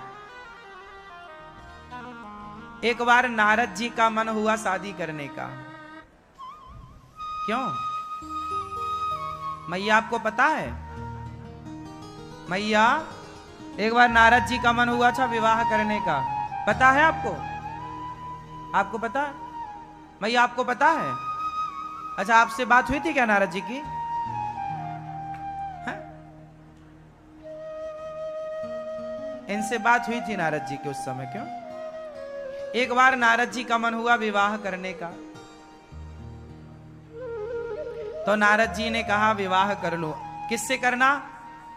एक बार नारद जी का मन हुआ शादी करने का। क्यों मैया, आपको पता है मैया, एक बार नारद जी का मन हुआ था विवाह करने का, पता है आपको? आपको पता है मैया, आपको पता है? अच्छा आपसे बात हुई थी क्या नारद जी की? है? इनसे बात हुई थी नारद जी की उस समय। क्यों? एक बार नारद जी का मन हुआ विवाह करने का, तो नारद जी ने कहा विवाह कर लो। किससे करना?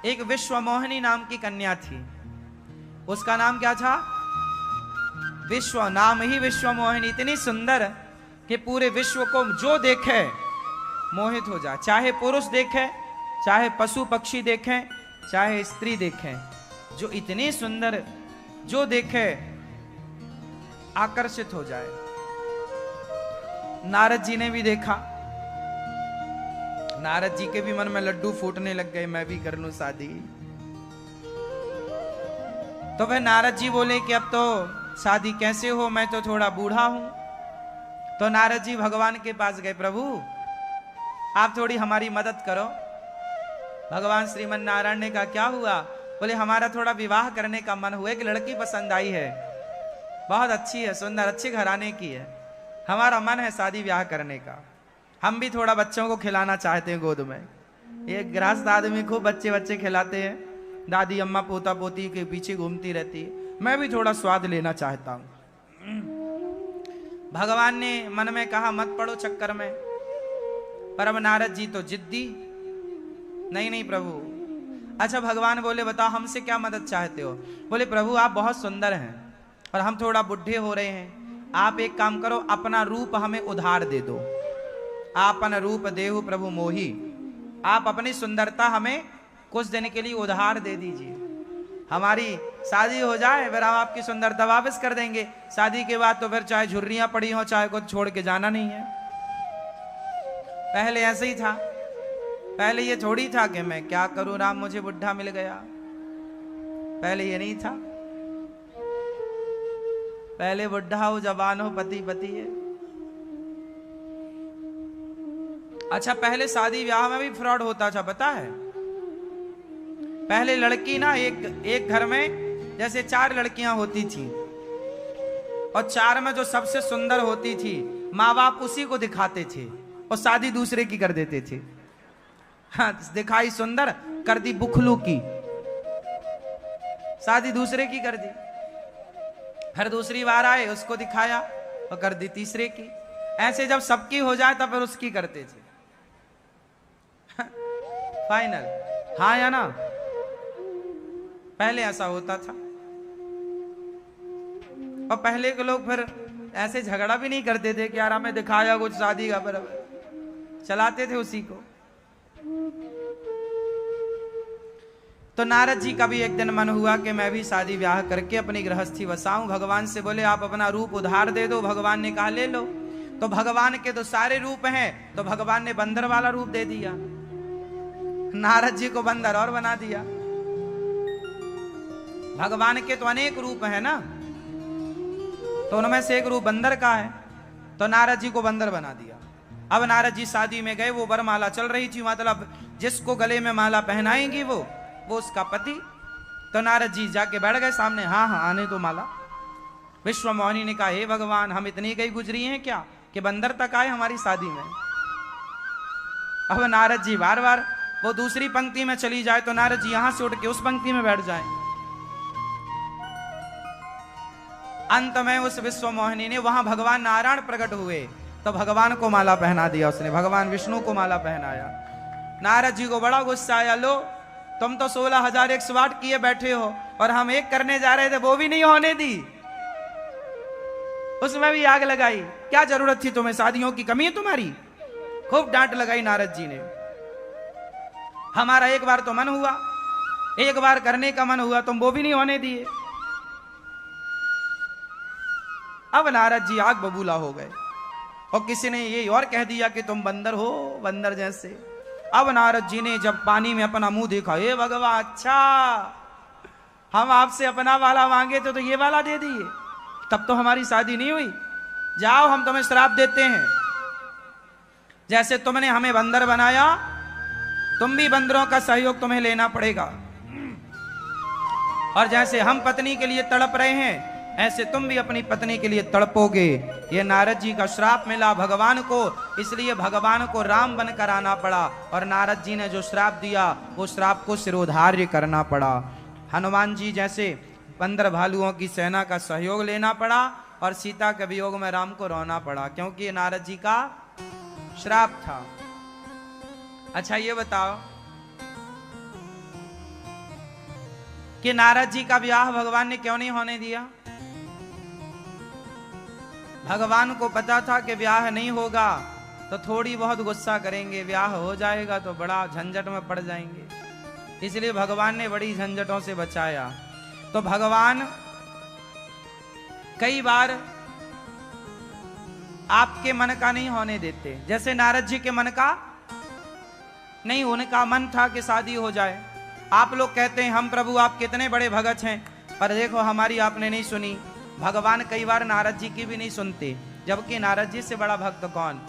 एक विश्वमोहिनी नाम की कन्या थी, उसका नाम क्या था? विश्व, नाम ही विश्वमोहिनी। इतनी सुंदर कि पूरे विश्व को जो देखे मोहित हो जाए, चाहे पुरुष देखे, चाहे पशु पक्षी देखें, चाहे स्त्री देखें, जो इतनी सुंदर जो देखे आकर्षित हो जाए। नारद जी ने भी देखा, नारद जी के भी मन में लड्डू फूटने लग गए, मैं भी कर लूं शादी। तो वह नारद जी बोले कि अब तो शादी कैसे हो, मैं तो थोड़ा बूढ़ा हूं। तो नारद जी भगवान के पास गए, प्रभु आप थोड़ी हमारी मदद करो। भगवान श्रीमन नारायण ने कहा क्या हुआ? बोले हमारा थोड़ा विवाह करने का मन हुआ, एक लड़की पसंद आई है, बहुत अच्छी है, सुंदर, अच्छे घराने की है, हमारा मन है शादी ब्याह करने का। हम भी थोड़ा बच्चों को खिलाना चाहते हैं गोद में। ये गृहस्थ आदमी खूब बच्चे बच्चे खिलाते हैं, दादी अम्मा पोता पोती के पीछे घूमती रहती है, मैं भी थोड़ा स्वाद लेना चाहता हूं। भगवान ने मन में कहा मत पड़ो चक्कर में, पर अब नारद जी तो जिद्दी, नहीं नहीं प्रभु। अच्छा भगवान बोले बताओ हमसे क्या मदद चाहते हो? बोले प्रभु आप बहुत सुंदर हैं और हम थोड़ा बुढ़े हो रहे हैं, आप एक काम करो अपना रूप हमें उधार दे दो। आपन रूप देहु प्रभु मोही, आप अपनी सुंदरता हमें कुछ दिन के लिए उधार दे दीजिए, हमारी शादी हो जाए फिर हम आपकी सुंदरता वापस कर देंगे। शादी के बाद तो फिर चाहे झुर्रियां पड़ी हो, चाहे कुछ छोड़ के जाना नहीं है। पहले ऐसे ही था, पहले ये थोड़ी था कि मैं क्या करूं राम मुझे बुढ़ा मिल गया, पहले ये नहीं था। पहले बुढ़ा हो जवान हो पति पति है। अच्छा पहले शादी ब्याह में भी फ्रॉड होता था, पता है? पहले लड़की ना एक घर में जैसे 4 लड़कियां होती थी, और 4 में जो सबसे सुंदर होती थी माँ बाप उसी को दिखाते थे और शादी दूसरे की कर देते थे। हाँ, दिखाई सुंदर, कर दी बुखलू की, शादी दूसरे की कर दी। फिर दूसरी बार आए उसको दिखाया और कर दी तीसरे की। ऐसे जब सबकी हो जाए तब फिर उसकी करते थे। फाइनल, हाँ या ना? पहले ऐसा होता था। और पहले के लोग फिर ऐसे झगड़ा भी नहीं करते थे कि यार हमें दिखाया कुछ शादी का, बराबर चलाते थे उसी को। तो नारद जी का भी एक दिन मन हुआ कि मैं भी शादी ब्याह करके अपनी गृहस्थी बसाऊं। भगवान से बोले आप अपना रूप उधार दे दो। भगवान ने कहा ले लो। तो भगवान के तो सारे रूप हैं, तो भगवान ने बंदर वाला रूप दे दिया, नारद जी को बंदर और बना दिया। भगवान के तो अनेक रूप हैं ना, तो उनमें से एक रूप बंदर का है, तो नारद जी को बंदर बना दिया। अब नारद जी शादी में गए, वो वरमाला चल रही थी, मतलब जिसको गले में माला पहनाएंगी वो उसका पति। तो नारद जी जाके बैठ गए सामने, हाँ हाँ आने दो माला। विश्वमोहिनी ने कहा हे भगवान हम इतनी गई गुजरी हैं क्या कि बंदर तक आए हमारी शादी में। अब नारद जी बार बार वो दूसरी पंक्ति में चली जाए तो नारद जी यहां से उठ के उस पंक्ति में बैठ जाए। अंत में उस विश्वमोहिनी ने, वहां भगवान नारायण प्रकट हुए तो भगवान को माला पहना दिया उसने, भगवान विष्णु को माला पहनाया। नारद जी को बड़ा गुस्सा आया, लो तुम तो 16,108 किए बैठे हो और हम एक करने जा रहे थे, वो भी नहीं होने दी, उसमें भी आग लगाई। क्या जरूरत थी तुम्हें? शादियों की कमी है तुम्हारी? खूब डांट लगाई नारद जी ने। हमारा एक बार तो मन हुआ, एक बार करने का मन हुआ, तुम वो भी नहीं होने दिए। अब नारद जी आग बबूला हो गए और किसी ने ये और कह दिया कि तुम बंदर हो, बंदर जैसे। अब नारद जी ने जब पानी में अपना मुंह देखा, हे भगवान, अच्छा हम आपसे अपना वाला मांगे तो ये वाला दे दिए, तब तो हमारी शादी नहीं हुई। जाओ, हम तुम्हें श्राप देते हैं। जैसे तुमने हमें बंदर बनाया, तुम भी बंदरों का सहयोग तुम्हें लेना पड़ेगा। और जैसे हम पत्नी के लिए तड़प रहे हैं, ऐसे तुम भी अपनी पत्नी के लिए तड़पोगे। ये नारद जी का श्राप मिला भगवान को, इसलिए भगवान को राम बनकर आना पड़ा। और नारद जी ने जो श्राप दिया, वो श्राप को सिरोधार्य करना पड़ा। हनुमान जी जैसे बंदर भालुओं की सेना का सहयोग लेना पड़ा, और सीता के वियोग में राम को रोना पड़ा, क्योंकि ये नारद जी का श्राप था। अच्छा ये बताओ कि नारद जी का विवाह भगवान ने क्यों नहीं होने दिया? भगवान को पता था कि ब्याह नहीं होगा तो थोड़ी बहुत गुस्सा करेंगे, ब्याह हो जाएगा तो बड़ा झंझट में पड़ जाएंगे, इसलिए भगवान ने बड़ी झंझटों से बचाया। तो भगवान कई बार आपके मन का नहीं होने देते। जैसे नारद जी के मन का नहीं, उनका मन था कि शादी हो जाए। आप लोग कहते हैं हम प्रभु आप कितने बड़े भगत हैं, पर देखो हमारी आपने नहीं सुनी। भगवान कई बार नारद जी की भी नहीं सुनते, जबकि नारद जी से बड़ा भक्त कौन?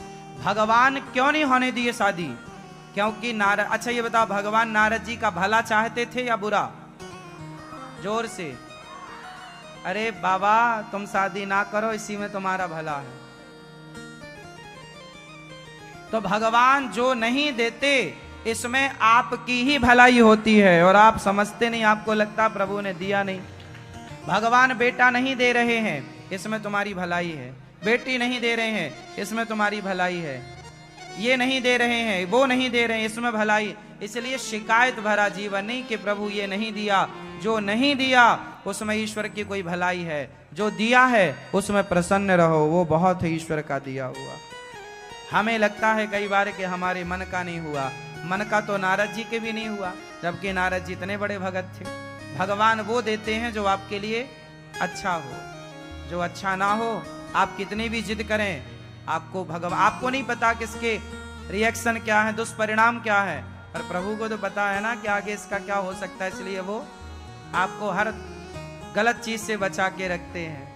भगवान क्यों नहीं होने दिए शादी? क्योंकि नारद, अच्छा ये बताओ, भगवान नारद जी का भला चाहते थे या बुरा? जोर से, अरे बाबा तुम शादी ना करो, इसी में तुम्हारा भला है। तो भगवान जो नहीं देते, इसमें आपकी ही भलाई होती है, और आप समझते नहीं, आपको लगता प्रभु ने दिया नहीं। भगवान बेटा नहीं दे रहे हैं, इसमें तुम्हारी भलाई है। बेटी नहीं दे रहे हैं, इसमें तुम्हारी भलाई है। ये नहीं दे रहे हैं, वो नहीं दे रहे हैं, इसमें भलाई। इसलिए शिकायत भरा जीवन नहीं कि प्रभु ये नहीं दिया। जो नहीं दिया उसमें ईश्वर की कोई भलाई है, जो दिया है उसमें प्रसन्न रहो, वो बहुत है ईश्वर का दिया हुआ। हमें लगता है कई बार कि हमारे मन का नहीं हुआ, मन का तो नारद जी के भी नहीं हुआ, जबकि नारद जी इतने बड़े भगत थे। भगवान वो देते हैं जो आपके लिए अच्छा हो, जो अच्छा ना हो आप कितनी भी जिद करें, आपको भगवान, आपको नहीं पता किसके रिएक्शन क्या है, दुष्परिणाम क्या है, पर प्रभु को तो पता है ना कि आगे इसका क्या हो सकता है, इसलिए वो आपको हर गलत चीज से बचा के रखते हैं।